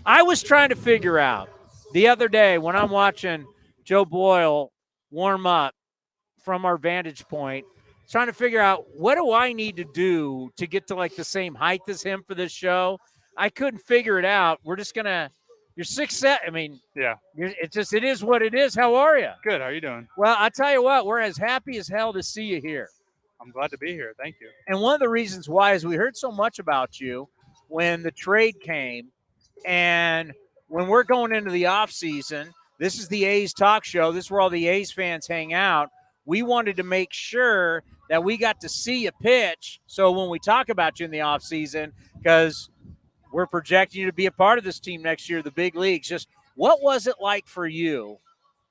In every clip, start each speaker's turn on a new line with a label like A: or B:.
A: I was trying to figure out the other day when I'm watching Joe Boyle warm up from our vantage point, trying to figure out what do I need to do to get to like the same height as him for this show. I couldn't figure it out. We're just gonna. You're 6'7". I mean,
B: Yeah.
A: it is what it is. How are you?
B: Good. How are you doing?
A: Well, I tell you what, we're as happy as hell to see you here.
B: I'm glad to be here. Thank you.
A: And one of the reasons why is we heard so much about you when the trade came, and when we're going into the off season, this is the A's talk show. This is where all the A's fans hang out. We wanted to make sure that we got to see you pitch. So when we talk about you in the off season, because we're projecting you to be a part of this team next year, the big leagues, just what was it like for you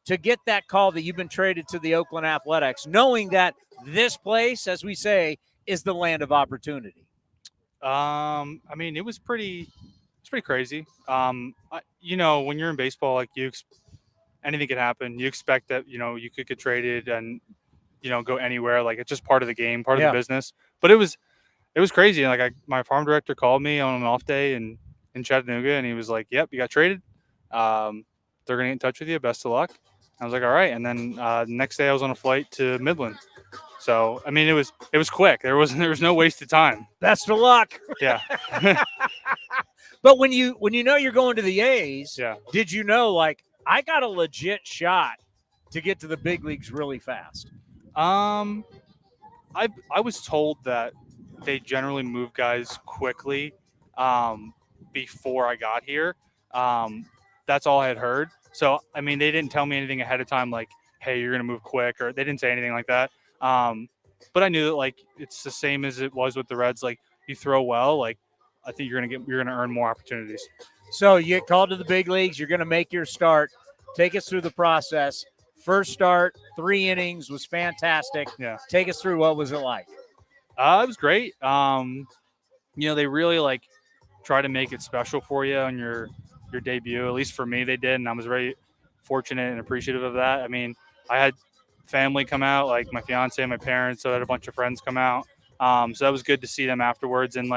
A: to get that call that you've been traded to the Oakland Athletics, knowing that this place, as we say, is the land of opportunity?
B: I mean, it's pretty crazy. When you're in baseball, like anything could happen. You expect that, you could get traded and, go anywhere. Like it's just part of the game, part of the business. But it was crazy. Like my farm director called me on an off day in Chattanooga, and he was like, "Yep, you got traded. They're gonna get in touch with you. Best of luck." I was like, "All right." And then the next day, I was on a flight to Midland. So I mean, it was quick. There was no wasted time.
A: Best of luck.
B: Yeah.
A: But when you know you're going to the A's,
B: Yeah.
A: did you know like I got a legit shot to get to the big leagues really fast?
B: I was told that they generally move guys quickly before I got here. That's all I had heard. So, I mean, they didn't tell me anything ahead of time like, hey, you're going to move quick, or they didn't say anything like that. But I knew that, like, it's the same as it was with the Reds. Like, you throw well, like, I think you're going to earn more opportunities.
A: So you get called to the big leagues. You're going to make your start. Take us through the process. First start, 3 innings, was fantastic.
B: Yeah.
A: Take us through, what was it like?
B: It was great. They really like try to make it special for you on your debut. At least for me, they did, and I was very fortunate and appreciative of that. I mean, I had family come out, like my fiance and my parents. So I had a bunch of friends come out. So that was good to see them afterwards. And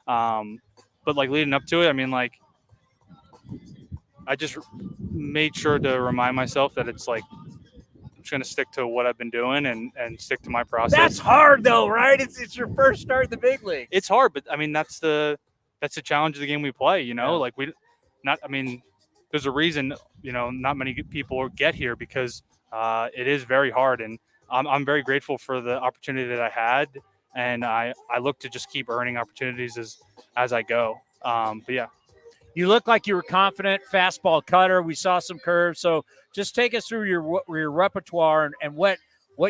B: but like leading up to it, I mean, like I just made sure to remind myself that it's like I'm just gonna stick to what I've been doing and stick to my process.
A: That's hard though, right? It's your first start in the big league.
B: It's hard, but I mean that's the challenge of the game we play.
A: Yeah.
B: Like there's a reason not many people get here because it is very hard, and I'm very grateful for the opportunity that I had, and I look to just keep earning opportunities as I go. But yeah.
A: You look like you were confident, fastball cutter. We saw some curves. So just take us through your repertoire and what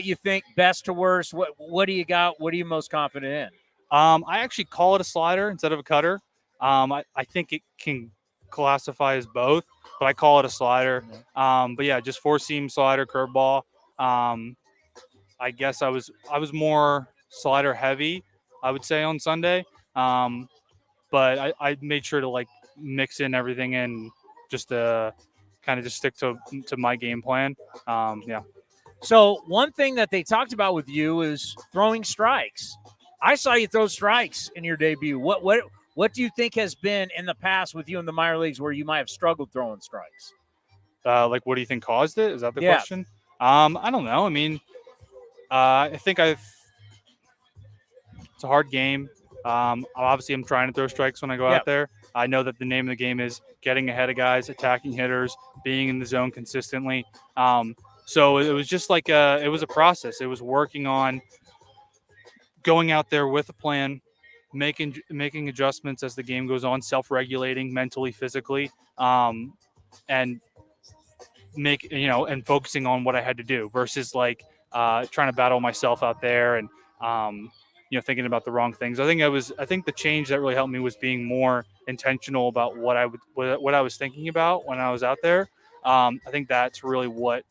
A: you think best to worst. What do you got? What are you most confident in?
B: I actually call it a slider instead of a cutter. I think it can classify as both, but I call it a slider. But yeah, just 4-seam slider, curveball. I guess I was more slider heavy, I would say, on Sunday. But I made sure to like mix in everything and just kind of just stick to my game plan. Yeah.
A: So one thing that they talked about with you is throwing strikes. I saw you throw strikes in your debut. What do you think has been in the past with you in the minor leagues where you might have struggled throwing strikes?
B: Like, what do you think caused it? Is that the question? I don't know. I mean, I think it's a hard game. Obviously, I'm trying to throw strikes when I go out there. I know that the name of the game is getting ahead of guys, attacking hitters, being in the zone consistently. So it was just like it was a process. It was working on going out there with a plan, making adjustments as the game goes on, self-regulating mentally, physically, and and focusing on what I had to do versus like trying to battle myself out there and thinking about the wrong things. I think the change that really helped me was being more intentional about what I was thinking about when I was out there. I think that's really what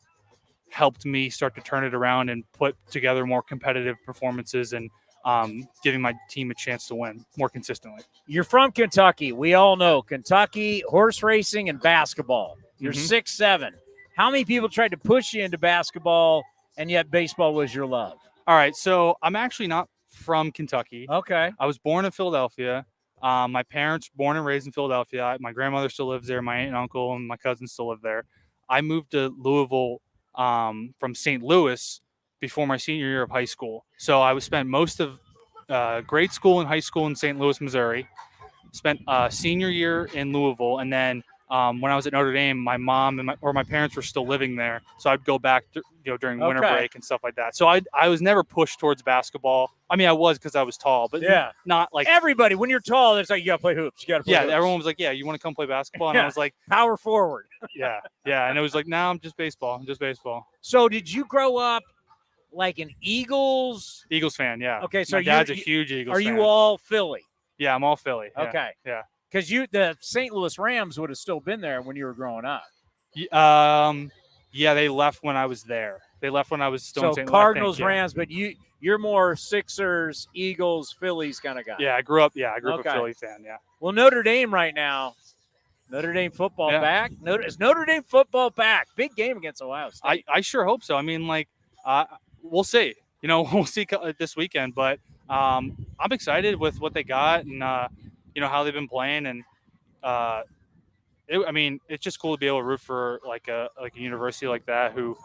B: helped me start to turn it around and put together more competitive performances and giving my team a chance to win more consistently.
A: You're from Kentucky. We all know Kentucky, horse racing and basketball. You're 6'7". How many people tried to push you into basketball and yet baseball was your love?
B: All right. So I'm actually not from Kentucky.
A: Okay.
B: I was born in Philadelphia. My parents born and raised in Philadelphia. My grandmother still lives there. My aunt and uncle and my cousins still live there. I moved to Louisville from St. Louis before my senior year of high school. So I was spent most of grade school and high school in St. Louis, Missouri. Spent senior year in Louisville, and then when I was at Notre Dame, my mom and my parents were still living there, so I'd go back during winter break and stuff like that. So I was never pushed towards basketball. I mean, I was because I was tall, but not like
A: everybody. When you're tall, it's like you got to play hoops. You got to play hoops.
B: Everyone was like, "Yeah, you want to come play basketball?" And I was like,
A: "Power forward."
B: yeah, and it was like, "No, I'm just baseball. I'm just baseball."
A: So, did you grow up like an Eagles
B: fan? Yeah.
A: Okay, so
B: my dad's a huge Eagles fan.
A: Are you all Philly?
B: Yeah, I'm all Philly. Yeah.
A: Okay.
B: Yeah.
A: Because the St. Louis Rams would have still been there when you were growing up.
B: Yeah, they left when I was there. They left when I was still in St. Louis.
A: So Cardinals, Rams, but you're more Sixers, Eagles, Phillies kind of guy.
B: Yeah, I grew up a Philly fan. Yeah.
A: Well, Notre Dame right now. Notre Dame football back. Is Notre Dame football back? Big game against Ohio State.
B: I sure hope so. I mean, we'll see. We'll see this weekend, but I'm excited with what they got and how they've been playing, and it's just cool to be able to root for like a university like that who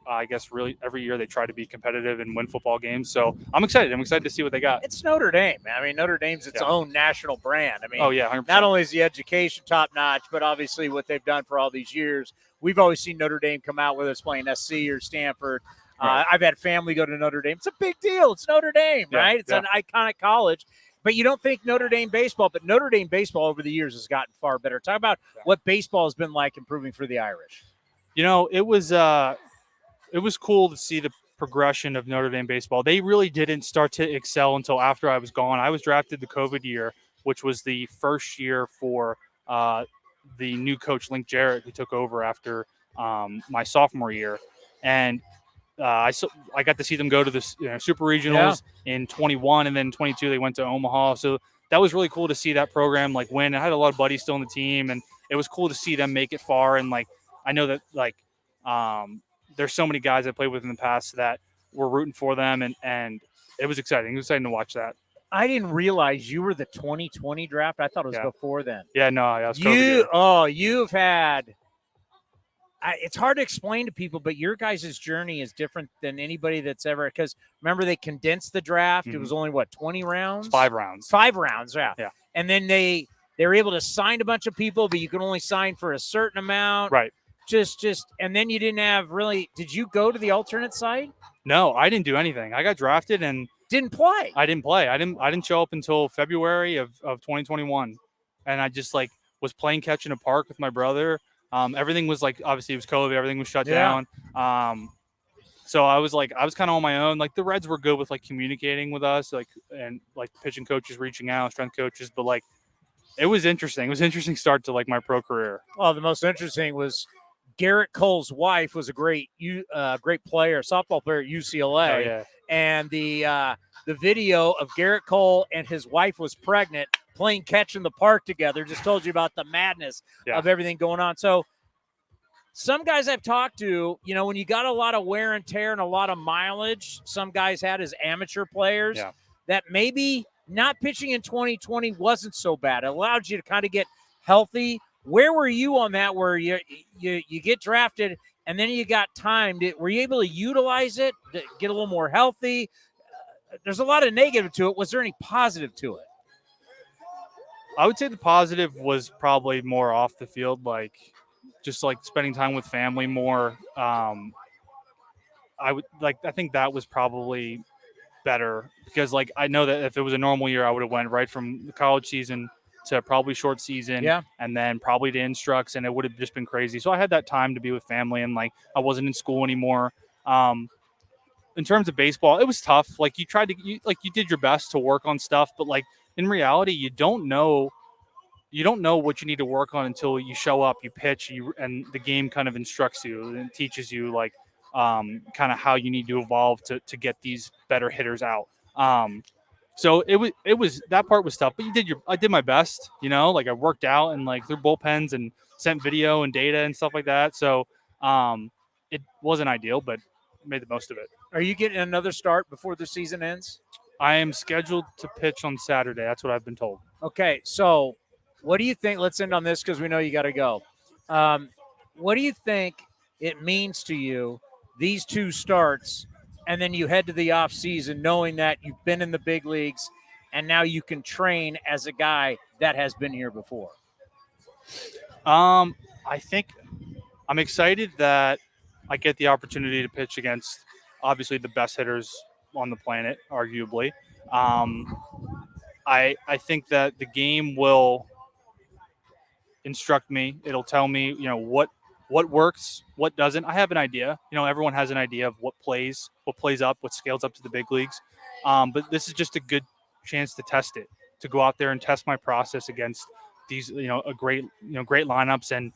B: I guess really every year they try to be competitive and win football games. So I'm excited. I'm excited to see what they got.
A: It's Notre Dame. I mean, Notre Dame's its own national brand. I mean,
B: 100%.
A: Not only is the education top notch, but obviously what they've done for all these years. We've always seen Notre Dame come out, whether it's playing SC or Stanford. Right. I've had family go to Notre Dame. It's a big deal. It's Notre Dame, right? It's an iconic college. But you don't think Notre Dame baseball, but Notre Dame baseball over the years has gotten far better. Talk about what baseball has been like improving for the Irish.
B: It was cool to see the progression of Notre Dame baseball. They really didn't start to excel until after I was gone. I was drafted the COVID year, which was the first year for the new coach, Link Jarrett, who took over after my sophomore year. And I got to see them go to the Super Regionals in 21, and then 22 they went to Omaha. So that was really cool to see that program win. I had a lot of buddies still on the team, and it was cool to see them make it far. And I know that there's so many guys I played with in the past that were rooting for them, and it was exciting. It was exciting to watch that.
A: I didn't realize you were the 2020 draft. I thought it was before then.
B: Yeah, no, I was COVID.
A: You've had. It's hard to explain to people, but your guys' journey is different than anybody that's ever. Because remember, they condensed the draft. Mm-hmm. It was only 20 rounds.
B: 5 rounds.
A: 5 rounds. Yeah. And then they were able to sign a bunch of people, but you can only sign for a certain amount.
B: Right.
A: And then you didn't have really. Did you go to the alternate site?
B: No, I didn't do anything. I got drafted and
A: didn't play.
B: I didn't play. I didn't show up until February of 2021, and I just was playing catch in a park with my brother. Everything was obviously it was COVID. Everything was shut down. So I was kind of on my own. The Reds were good with communicating with us, and pitching coaches reaching out, strength coaches. But it was interesting. It was an interesting start to my pro career.
A: Well, the most interesting was Garrett Cole's wife was a great player, softball player at UCLA.
B: Oh, yeah.
A: And the video of Garrett Cole and his wife was pregnant, playing catch in the park together, just told you about the madness of everything going on. So some guys I've talked to, when you got a lot of wear and tear and a lot of mileage, some guys had as amateur players, that maybe not pitching in 2020 wasn't so bad. It allowed you to kind of get healthy. Where were you on that, where you get drafted and then you got time? Were you able to utilize it, to get a little more healthy? There's a lot of negative to it. Was there any positive to it?
B: I would say the positive was probably more off the field, just spending time with family more. I think that was probably better because I know that if it was a normal year, I would have went right from the college season to probably short season and then probably to instructs, and it would have just been crazy. So I had that time to be with family, and I wasn't in school anymore. In terms of baseball, it was tough. You did your best to work on stuff, but in reality, you don't know what you need to work on until you show up, you pitch, and the game kind of instructs you and teaches you kind of how you need to evolve to get these better hitters out. So it was that part was tough, but I did my best, I worked out and through bullpens and sent video and data and stuff like that. So it wasn't ideal, but made the most of it.
A: Are you getting another start before the season ends?
B: I am scheduled to pitch on Saturday. That's what I've been told.
A: Okay, so what do you think? Let's end on this because we know you got to go. Um, what do you think it means to you, these two starts, and then you head to the off season knowing that you've been in the big leagues and now you can train as a guy that has been here before?
B: I think I'm excited that I get the opportunity to pitch against obviously the best hitters on the planet, arguably. I think that the game will instruct me. It'll tell me, what works, what doesn't. I have an idea. Everyone has an idea of what plays up, what scales up to the big leagues. But this is just a good chance to test it, to go out there and test my process against these, great lineups, and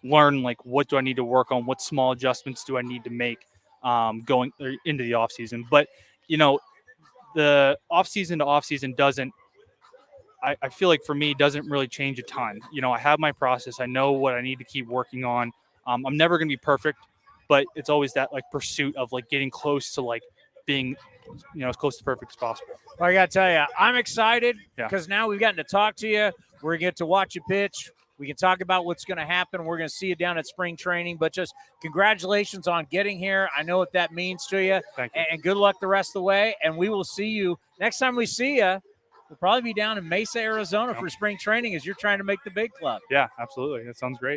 B: learn like what do I need to work on, what small adjustments do I need to make going into the off season. But the off season to off season doesn't. I feel like for me doesn't really change a ton. I have my process. I know what I need to keep working on. I'm never going to be perfect, but it's always that like pursuit of like getting close to like being, as close to perfect as possible.
A: Well, I got to tell you, I'm excited
B: Yeah.
A: because now we've gotten to talk to you. We're going to get to watch you pitch. We can talk about what's going to happen. We're going to see you down at spring training, but just congratulations on getting here. I know what that means to you.
B: Thank you.
A: And good luck the rest of the way. And we will see you next time we see you. We'll probably be down in Mesa, Arizona for spring training as you're trying to make the big club.
B: Yeah, absolutely. That sounds great.